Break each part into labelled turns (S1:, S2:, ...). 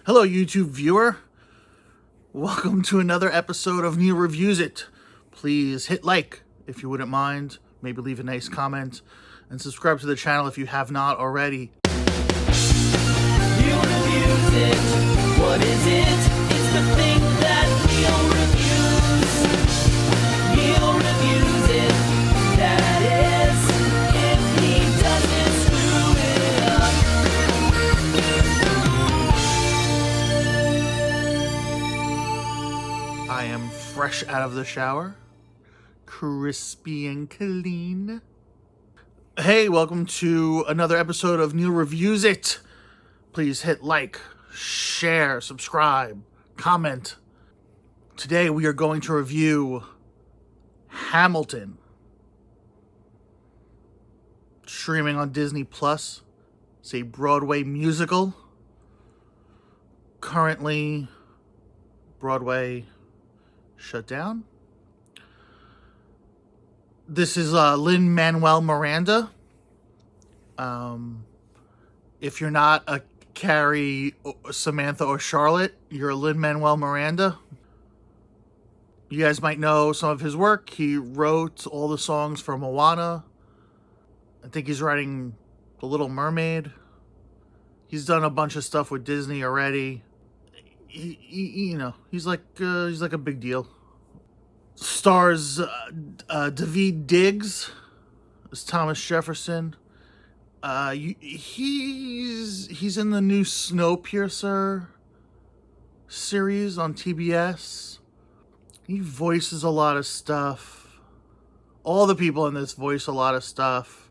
S1: Hello, YouTube viewer. Welcome to another episode of Neil Reviews It. Please hit like if you wouldn't mind. Maybe leave a nice comment. And subscribe to the channel if you have not already.
S2: Neil Reviews It. What is it? It's the thing that Neil reviews. Neil reviews it. That is, if he doesn't screw it up.
S1: I am fresh out of the shower. Crispy and clean. Hey, welcome to another episode of Neil Reviews It. Please hit like, share, subscribe, comment. Today we are going to review Hamilton. Streaming on Disney Plus. It's a Broadway musical. Currently, Broadway shut down. This is Lin-Manuel Miranda. If you're not a Carrie, Samantha, or Charlotte, you're a Lin-Manuel Miranda. You guys might know some of his work. He wrote all the songs for Moana. I think he's writing The Little Mermaid. He's done a bunch of stuff with Disney already. He's like a big deal. Stars Daveed Diggs as Thomas Jefferson. He's in the new Snowpiercer series on TBS. He voices a lot of stuff. All the people in this voice a lot of stuff.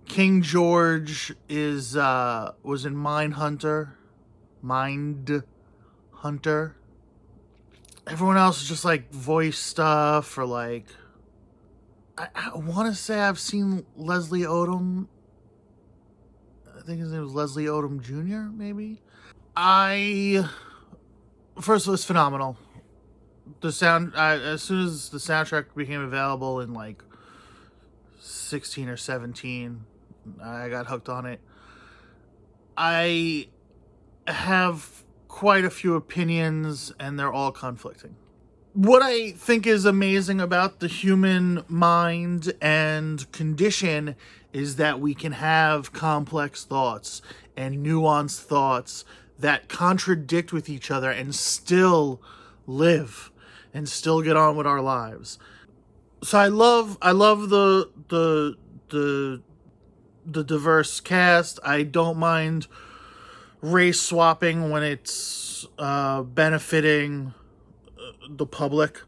S1: King George was in Mindhunter. Everyone else is just like voice stuff or like... I want to say I've seen Leslie Odom. I think his name was Leslie Odom Jr., maybe? First of all, it's phenomenal. As soon as the soundtrack became available in like 16 or 17, I got hooked on it. I have quite a few opinions, and they're all conflicting. What I think is amazing about the human mind and condition is that we can have complex thoughts and nuanced thoughts that contradict with each other and still live and still get on with our lives. So I love the diverse cast. I don't mind race swapping when it's benefiting the public.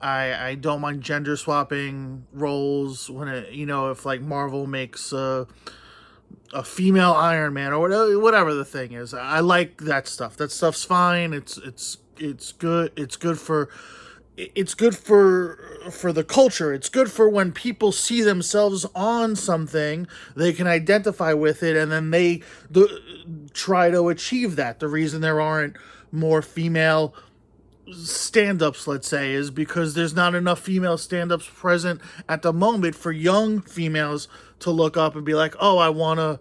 S1: I don't mind gender swapping roles when if like Marvel makes a female Iron Man or whatever the thing is. I like that stuff. That stuff's fine. It's good. It's good for the culture. It's good for when people see themselves on something, they can identify with it, and then they try to achieve that. The reason there aren't more female stand-ups, let's say, is because there's not enough female stand-ups present at the moment for young females to look up and be like, oh, I want to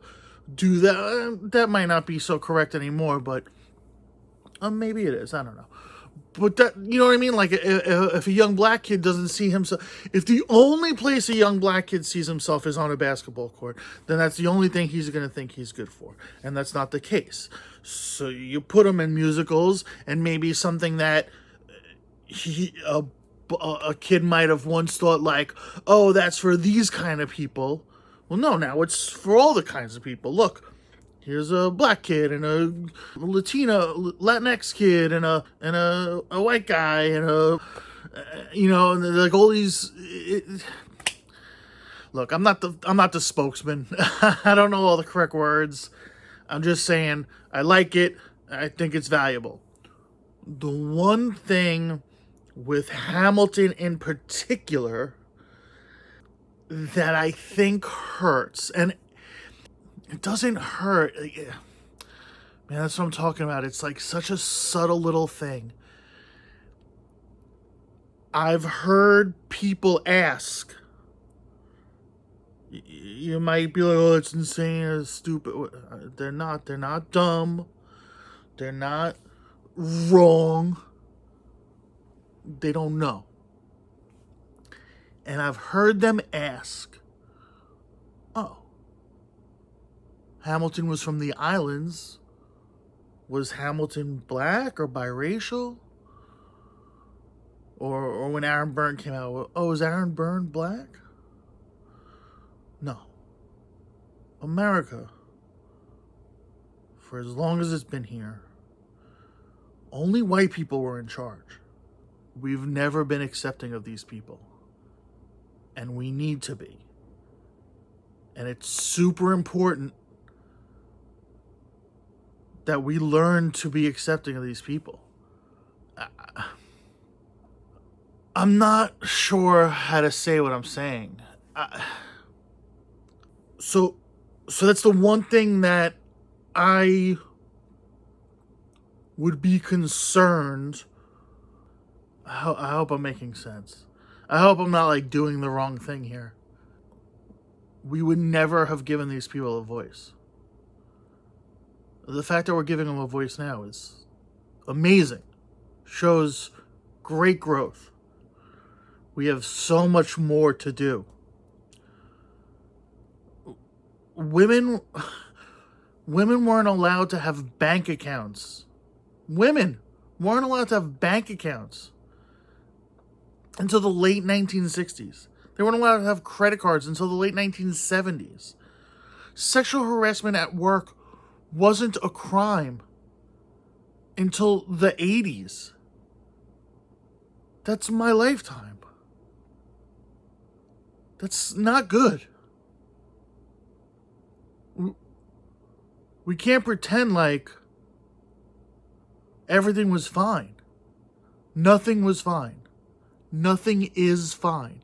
S1: do that. That might not be so correct anymore, but maybe it is. I don't know. But that, you know what I mean? Like, if a young black kid doesn't see himself... If the only place a young black kid sees himself is on a basketball court, then that's the only thing he's going to think he's good for. And that's not the case. So you put him in musicals, and maybe something that a kid might have once thought, like, oh, that's for these kind of people. Well, no, now it's for all the kinds of people. Look, here's a black kid and a Latinx kid and a white guy and and like all these. Look, I'm not the spokesman. I don't know all the correct words. I'm just saying I like it. I think it's valuable. The one thing with Hamilton in particular that I think hurts, and it doesn't hurt. Man, that's what I'm talking about. It's like such a subtle little thing. I've heard people ask, you might be like, oh, it's insane, it's stupid. They're not dumb. They're not wrong. They don't know. And I've heard them ask, oh, Hamilton was from the islands. Was Hamilton black or biracial? Or when Aaron Burr came out, oh, is Aaron Burr black? No. America, for as long as it's been here, only white people were in charge. We've never been accepting of these people. And we need to be. And it's super important that we learn to be accepting of these people. I'm not sure how to say what I'm saying. So that's the one thing that I would be concerned. I hope I'm making sense. I hope I'm not like doing the wrong thing here. We would never have given these people a voice. The fact that we're giving them a voice now is amazing. Shows great growth. We have so much more to do. Women weren't allowed to have bank accounts. Women weren't allowed to have bank accounts until the late 1960s. They weren't allowed to have credit cards until the late 1970s. Sexual harassment at work wasn't a crime until the 80s. That's my lifetime. That's not good. We can't pretend like everything was fine. Nothing was fine. Nothing is fine.